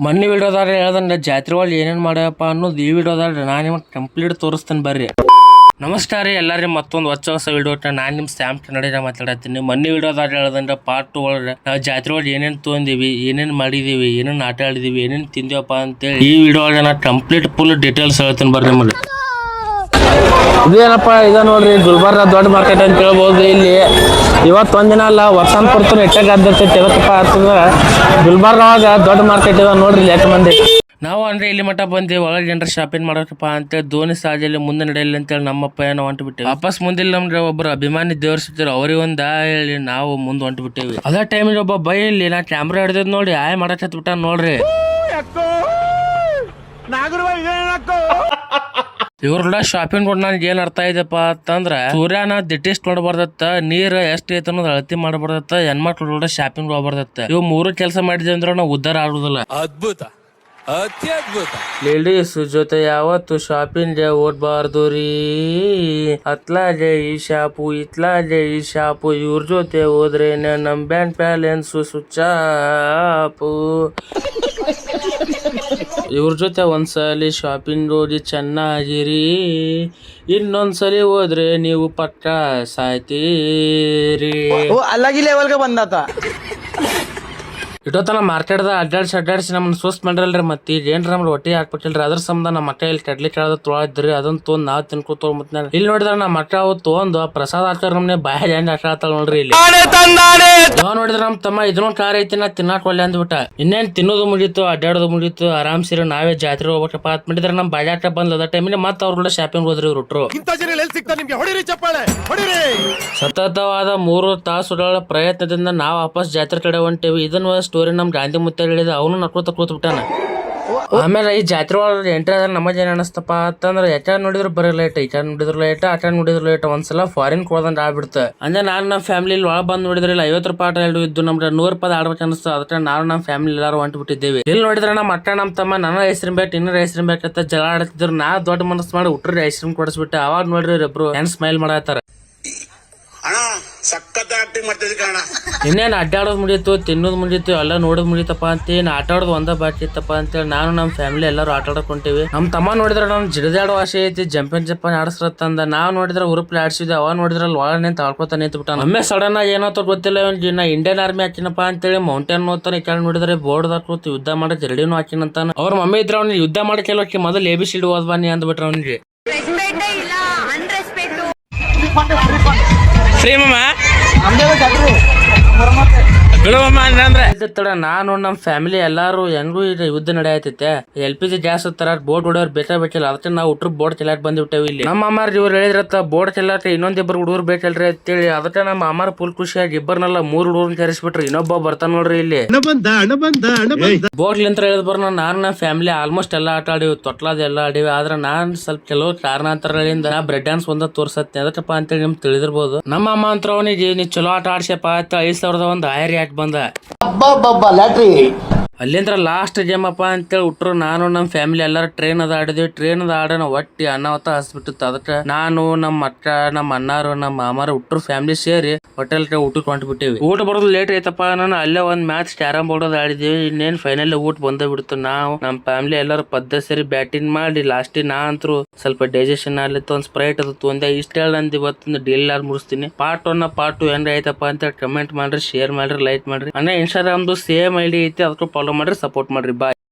ಮೊನ್ನೆ ವಿಡಿಯೋದಾಗ ಹೇಳ್ದಂದ್ರೆ ಜಾತ್ರೆ ಒಳಗೆ ಏನೇನು ಮಾಡ್ಯಪ್ಪ ಅನ್ನೋದು ಈ ವಿಡಿಯೋದಾಗ ನಾನು ನಿಮಗೆ ಕಂಪ್ಲೀಟ್ ತೋರಿಸ್ತೇನೆ ಬರ್ರಿ. ನಮಸ್ಕಾರ ರೀ ಎಲ್ಲರಿಗೂ ಮತ್ತೊಂದು ಹೊಸ ವಿಡಿಯೋ ನಾನು ನಿಮ್ಮ ಸ್ಯಾಮ್ ಕನ್ನಡಿಗ ಮಾತಾಡತ್ತೀನಿ. ಮೊನ್ನೆ ವಿಡಿಯೋದಾಗ ಹೇಳ್ದಂದ್ರೆ ಪಾರ್ಟ್ 2 ಒಳಗೆ ನಾವು ಜಾತ್ರೆ ಒಳಗೆ ಏನೇನು ತೊಗೊಂಡಿವಿ, ಏನೇನು ಮಾಡಿದೀವಿ, ಏನೇನು ಆಟ ಆಡಿದೀವಿ, ಏನೇನು ತಿಂದಿವಪ್ಪ ಅಂತೇಳಿ ಈ ವಿಡಿಯೋ ಒಳಗೆ ನಾನು ಕಂಪ್ಲೀಟ್ ಫುಲ್ ಡೀಟೇಲ್ಸ್ ಹೇಳ್ತೀನಿ ಬರ್ರಿ ನಿಮಗೆ. ಇದೇನಪ್ಪ ಇದ ನೋಡ್ರಿ, ಗುಲ್ಬರ್ಗ ದೊಡ್ಡ ಮಾರ್ಕೆಟ್ ಅಂತ ಹೇಳ್ಬೋದು. ಇಲ್ಲಿ ಇವತ್ತೊಂದಿನ ಅಲ್ಲ ವರ್ಷಾನ್ ಪುರ್ತು ನೆಟ್ಟಾಗ ಆದರ್ತೈತಿ. ಎದಕ್ಕಪ್ಪ ಆಗ್ತದ ಗುಲ್ಬರ್ಗ ಒಳಗ ದೊಡ್ಡ ಮಾರ್ಕೆಟ್ ಇದಾವ ನೋಡ್ರಿ ಎಷ್ಟು ಮಂದಿ. ನಾವು ಅಂದ್ರೆ ಇಲ್ಲಿ ಮಟ್ಟ ಬಂದೇವಿ, ಒಳಗೆ ಜನರ ಶಾಪಿಂಗ್ ಮಾಡಬೇಕಪ್ಪ ಅಂತೇಳಿ ಧೋನಿ ಸಾಜಲ್ಲಿ ಮುಂದೆ ನಡೆಯಲಿ ಅಂತೇಳಿ ನಮ್ಮಪ್ಪ ಏನೋ ಹೊಂಟು ಬಿಟ್ಟೇವಿ. ವಾಪಸ್ ಮುಂದಿಲ್ಲ ನಮ್ಗೆ ಒಬ್ಬರು ಅಭಿಮಾನಿ ದೇವ್ರ ಸಿಗ್ತಾರೆ, ಅವ್ರಿಗೆ ಒಂದ ಹೇಳಿ ನಾವು ಮುಂದೆ ಹೊಂಟು ಬಿಟ್ಟೇವಿ. ಅದೇ ಟೈಮಿಗೆ ಒಬ್ಬ ಬೈಲಿ ನಾ ಕ್ಯಾಮ್ರಾ ಹಿಡಿದ್ ನೋಡಿ ಆಯ್ ಮಾಡಕ್ ಹತ್ಬಿಟ್ಟ ನೋಡ್ರಿ. ಇವ್ರ ಶಾಪಿಂಗ್ ಕೊಡ್ ನನ್ಗೆ ಏನ್ ಅರ್ಥ ಇದೆಪ್ಪ ಅಂತಂದ್ರ ಸೂರ್ಯನ ದಿಟ್ಟಿಸ್ಟ್ ನೋಡ್ಬಾರ್ದತ್ತ, ನೀರ್ ಎಷ್ಟ್ ಐತ ಅನ್ನೋದು ಅಳತಿ ಮಾಡಬಾರ್ದತ್ತ, ಹೆಣ್ಮಕ್ಳು ಶಾಪಿಂಗ್ ಹೋಗ್ಬಾರ್ದತ್ತ. ಇವ್ ಮೂರು ಕೆಲಸ ಮಾಡಿದ್ವಿ ಅಂದ್ರೆ ನಾವು ಉದ್ದಾರ ಆಗುದಿಲ್ಲ. ಅದ್ಭುತ, ಅತ್ಯದ್ಭುತ. ಲೇಡೀಸ್ ಜೊತೆ ಯಾವತ್ತು ಶಾಪಿಂಗ್ ಓಡ್ಬಾರ್ದು ರೀ. ಅತ್ಲಾಜೆ ಈ ಶಾಪು, ಇತ್ಲಾಜೆ ಈ ಶಾಪು, ಇವ್ರ ಜೊತೆ ಹೋದ್ರೆ ನಮ್ ಬ್ಯಾಂಕ್ ಬ್ಯಾಲೆನ್ಸ್ ಸ್ವಿಚಾಪು. ಇವ್ರ ಜೊತೆ ಒಂದ್ಸಲಿ ಶಾಪಿಂಗ್ ಹೋಗಿ ಚೆನ್ನಾಗಿರಿ, ಇನ್ನೊಂದ್ಸಲಿ ಹೋದ್ರೆ ನೀವು ಪಕ್ಕ ಸಾಯ್ತೀರಿ. अलग ही लेवल का बंदा था. ಇಟ್ಟೋತನ ಮಾರ್ಕೆಟ್ದ ಅಡ್ಡಾಡ್ಸಿ ನಮ್ಮನ್ನ ಸ್ವಸ್ಥ ಮಾಡಿರಲ್ರಿ. ಮತ್ತೆ ಈಗ ಏನ್ರ ನಮ್ಗೆ ಹೊಟ್ಟೆ ಹಾಕ್ಬೇಕಿಲ್ರಿ. ಅದ್ರ ಸಂಬಂಧ ನಮ್ಮ ಮಕ್ಕ ಇಲ್ಲಿ ಕಡ್ಲಿ ಕೇಳದ ತೊಳದ್ರಿ, ಅದನ್ನ ತೊಗೊಂಡ್ ನಾವ್ ತಿನ್ಕೋತ. ಮತ್ತೆ ಇಲ್ಲಿ ನೋಡಿದ್ರ ನಮ್ಮ ಮಕ್ಕ ಅವ್ ತೊಗೊಂಡು ಪ್ರಸಾದ ಹಾಕ್ತಾರ ನಮ್ನೆ ಬಾಯ ಹೆಂಗ್ ಆಟ ಆಡ್ತಾಳ ನೋಡ್ರಿ. ಇಲ್ಲಿ ನಾವ್ ನೋಡಿದ್ರ ನಮ್ ತಮ್ಮ ಇದನ್ನೊಂದ್ ಕಾರ ಐತಿ ನಾ ತಿನ್ನಾಕ್ ಒಳ್ಳೆ ಅಂದ್ಬಿಟ್ಟ. ಇನ್ನೇನ್ ತಿನ್ನೋದು ಮುಗೀತು, ಅಡ್ಡಾಡೋದು ಮುಗೀತು, ಆರಾಮ್ ಸೇರಿ ನಾವೇ ಜಾತ್ರೆ ಹೋಗ್ಬೇಕಪ್ಪ ಅಂತ ಮಾಡಿದ್ರ ನಮ್ ಬಾಜಾಟ ಬಂದ್ ಅದ ಟೈಮಿನ ಮತ್ತ ಅವ್ರ ಶಾಪಿಂಗ್ ಹೋದ್ರಿ ಇವ್ರು. ಸತತವಾದ 3 ತಾಸುಗಳ ಪ್ರಯತ್ನದಿಂದ ನಾವ್ ವಾಪಸ್ ಜಾತ್ರೆ ಕಡೆ ಹೊಂಟೇವಿ. ಇದನ್ನ ಸ್ಟೋರಿ ನಮ್ ಗಾಂಧಿ ಮುತ್ತ ಹೇಳಿದ, ಅವನು ನಕ್ಕೋತ ಕೂತ್ ಬಿಟ್ಟಾನ. ಆಮೇಲೆ ಈ ಜಾತ್ರೆ ಒಳಗೆ ಎಂಟ್ರಿ ಆದ್ರೆ ನಮಗ್ ಏನ್ ಅನಸ್ತಪ್ಪ ಅಂತಂದ್ರೆ ಎಚ ನೋಡಿದ್ರು ಬರೀ ಲೈಟ್, ಈಚ ನೋಡಿದ್ರು ಲೈಟ್, ಆಟ ನೋಡಿದ್ರು ಲೈಟ್. ಒಂದ್ಸಲ ಫಾರಿನ್ ಕೊಡದಂಗ ಆಗ್ಬಿಡ್ತ. ಅಂದ್ರೆ ನಾನು ನಮ್ಮ ಫ್ಯಾಮಿಲಿ ಒಳಗೆ ಬಂದ್ ನೋಡಿದ್ರಿಲ್ಲ 50 ರೂಪಾಯಿ ಆಟ ಎರಡು ಇದ್ದು ನಮ್ಗೆ 100 ರೂಪಾಯಿ ಆಡ್ಬೇಕು ಅನಿಸ್ತು. ಅದಕ್ಕೆ ನಾವು ನಮ್ಮ ಫ್ಯಾಮಿಲಿ ಎಲ್ಲಾರು ಹೊಂಟು ಬಿಟ್ಟಿದ್ದೇವೆ. ಇಲ್ಲಿ ನೋಡಿದ್ರೆ ನಮ್ಮ ಅಕ್ಕ ನಮ್ಮ ತಮ್ಮ ನನ್ನ ಐಸ್ ಕ್ರೀಮ್ ಬೇಕು, ಇನ್ನೂರು ಐಸ್ ಕ್ರೀಮ್ ಬೇಕಂತ ಜಗಳ ಆಡ್ತಿದ್ರು. ನಾ ದೊಡ್ಡ ಮನಸ್ಸು ಮಾಡಿ ಉಟ್ರಿ ಐಸ್ ಕ್ರೀಮ್ ಕೊಡಿಸ್ಬಿಟ್ಟೆ. ಅವಾಗ ನೋಡ್ರಿ ಇಬ್ರು ಹೆಂಗ್ ಸ್ಮೈಲ್ ಮಾಡತ್ತಾರ. ಇನ್ನೇನು ಅಡ್ಡಾಡೋದು ಮುಗಿತು, ತಿನ್ನೋದು ಮುಗಿತು, ಎಲ್ಲ ನೋಡೋದು ಮುಗಿತಪ್ಪ ಅಂತ ಆಟ ಆಡೋದು ಒಂದ ಬಾಕಿ ಇತ್ತಪ್ಪ ಅಂತೇಳಿ ನಾನು ನಮ್ಮ ಫ್ಯಾಮಿಲಿ ಎಲ್ಲರೂ ಆಟ ಆಡಕೊಂತೀವಿ. ನಮ್ಮ ತಮ್ಮ ನೋಡಿದ್ರೆ ನಾವು ಜಿಡದಾಡೋ ಆಸೆ ಐತಿ, ಜಂಪನ್ ಆಡಿಸ್ರತ್ತಂದ. ನಾವು ನೋಡಿದ್ರೆ ಉರುಪ್ಲಿ ಆಡ್ಸಿದ್ವಿ, ಅವ ನೋಡಿದ್ರೆ ಅಲ್ಲಿ ಒಳಗೆ ನಿಂತ ಆಡ್ಕೊತ ನಿಂತು ಬಿಟ್ಟ. ಒಮ್ಮೆ ಸಡನ್ ಆಗಿ ಏನೋ ಗೊತ್ತಿಲ್ಲ, ನಾ ಇಂಡಿಯನ್ ಆರ್ಮಿ ಹಾಕಿನಪ್ಪ ಅಂತೇಳಿ ಮೌಂಟೇನ್ ನೋಡ್ತಾನೆ. ಕೆಳ ನೋಡಿದ್ರೆ ಬೋರ್ಡ್ ಹಾಕೋತು ಯುದ್ಧ ಮಾಡಕ್ ರೆಡಿನೂ ಹಾಕಿನಂತಾನ. ಅವ್ರ ಮಮ್ಮಿ ಇದ್ರ ಅವ್ನಿಗೆ ಯುದ್ಧ ಮಾಡಕ್ಕೆ ಕೆಲವಕ್ಕೆ ಮೊದಲು ABCD ಓದ್ ಬನ್ನಿ ಅಂದ್ಬಿಟ್ರ ಅವ್ನಿಗೆ. ಫ್ರೀ ಮಮ್ಮ ನಾನು ನಮ್ಮ ಫ್ಯಾಮಿಲಿ ಎಲ್ಲಾರು ಹೆಂಗೂ ಯುದ್ಧ ನಡೆಯತೈತೆ. LPG ಗ್ಯಾಸ್ ತರ ಬೋರ್ಡ್ ಹೊಡೆಯವ್ರು ಬೇಕಿಲ್ಲ, ಅದಕ್ಕೆ ನಾವು ಹುಟ್ರು ಬೋರ್ಡ್ ಚೆಲ್ಲಾಕ್ ಬಂದ್ಬಿಟ್ಟೇವಿ. ಇಲ್ಲಿ ನಮ್ಮ ಅಮ್ಮಾರ್ ಇವ್ರು ಹೇಳಿದ್ರತ್ತ ಬೋರ್ಡ್ ಚೆಲ್ಲಾಕ ಇನ್ನೊಂದಿಬ್ಬರು ಹುಡುಗರು ಬೇಕಲ್ರಿ ಅಂತೇಳಿ. ಅದಕ್ಕೆ ನಮ್ಮ ಅಮ್ಮಾರ ಫುಲ್ ಖುಷಿಯಾಗಿ ಇಬ್ಬರನ್ನೆಲ್ಲ 3 ಹುಡುಗರು ಸೇರಿಸ್ಬಿಟ್ರಿ. ಇನ್ನೊಬ್ಬ ಬರ್ತಾನ ನೋಡ್ರಿ ಇಲ್ಲಿ ಬೋರ್ಡ್ ಲಿಂತ ಹೇಳಿದ್ ಬರ್. ನಾನು ನಮ್ಮ ಫ್ಯಾಮಿಲಿ ಆಲ್ಮೋಸ್ಟ್ ಎಲ್ಲಾ ಆಟ ಆಡಿವಿ, ತೊಟ್ಲಾದ ಎಲ್ಲಾ ಆಡಿವಿ. ಆದ್ರೆ ನಾನ್ ಸ್ವಲ್ಪ ಕೆಲವು ಕಾರಣಾಂತರಗಳಿಂದ ಬ್ರೆಡ್ ಡ್ಯಾನ್ಸ್ ಒಂದ ತೋರ್ಸತ್ತೆ. ಅದಕ್ಕಪ್ಪ ಅಂತೇಳಿ ನಿಮ್ಗೆ ತಿಳಿದಿರ್ಬೋದು. ನಮ್ಮ ಅಮ್ಮ ಅಂತ ಅವನಿಗೆ ನೀ ಚಲೋ ಆಟ ಆಡ್ಸಪ್ಪ ಅಂತ 5,000 ಒಂದು ಆಯರಿ ಹಾಕಿ ಬಂದ. ಅಲ್ಲಿಂದ್ರ ಲಾಸ್ಟ್ ಗೇಮ್ ಅಪ್ಪ ಅಂತೇಳಿ ಉಟ್ರು. ನಾನು ನಮ್ಮ ಫ್ಯಾಮಿಲಿ ಎಲ್ಲಾರು ಟ್ರೈನ್ ಅದ ಆಡಿದ್ವಿ. ಟ್ರೈನ್ ಅದ ಆಡೋಣ ಒಟ್ಟಿ ಅನ್ನಾವತ್ತ ಹಸ್ಬಿಟ್ಟಿತ್ತು. ಅದಕ್ಕೆ ನಾನು ನಮ್ಮ ಅಕ್ಕ, ನಮ್ಮ ಅಣ್ಣಾರು, ನಮ್ಮ ಮಾಮಾರು ಉಟ್ರು ಫ್ಯಾಮಿಲಿ ಸೇರಿ ಹೋಟೆಲ್ ಊಟಕ್ಕೆ ಹೊಂಟ್ಬಿಟ್ಟಿವಿ. ಊಟ ಬರೋದು ಲೇಟ್ ಐತಪ್ಪ. ನಾನು ಅಲ್ಲೇ ಒಂದ್ ಮ್ಯಾಚ್ ಕ್ಯಾರಂ ಬೋರ್ಡ್ ಆಡಿದ್ವಿ. ಇನ್ನೇನ್ ಫೈನಲ್ ಊಟ ಬಂದ ಬಿಡ್ತು. ನಾವು ನಮ್ಮ ಫ್ಯಾಮಿಲಿ ಎಲ್ಲರೂ ಪದ್ಧ ಸೇರಿ ಬ್ಯಾಟಿಂಗ್ ಮಾಡಿ ಲಾಸ್ಟ್ ನಾ ಅಂತರು ಸ್ವಲ್ಪ ಡೈಜೆಷನ್ ಆಗ್ಲಿತ್ತು. ಒಂದ್ ಸ್ಪ್ರೈಟ್ ಅದು ತೊಂದೆ. ಇಷ್ಟ ಹೇಳಂದ್ ಇವತ್ತು ಡೈಲಿ ಮುಗಿಸ್ತೀನಿ. ಪಾರ್ಟ್ 1 ಪಾರ್ಟ್ 2 ಏನ್ರ ಐತಪ್ಪ ಅಂತ ಕಮೆಂಟ್ ಮಾಡ್ರಿ, ಶೇರ್ ಮಾಡ್ರಿ, ಲೈಕ್ ಮಾಡ್ರಿ. ಅಂದ್ರೆ ಇನ್ಸ್ಟಾಗ್ರಾಮ್ದು ಸೇಮ್ ID ಐತಿ, ಅದಕ್ಕೂ ಫಾಲೋ ಮಾಡ್ರಿ, ಸಪೋರ್ಟ್ ಮಾಡ್ರಿ. ಬಾಯ್.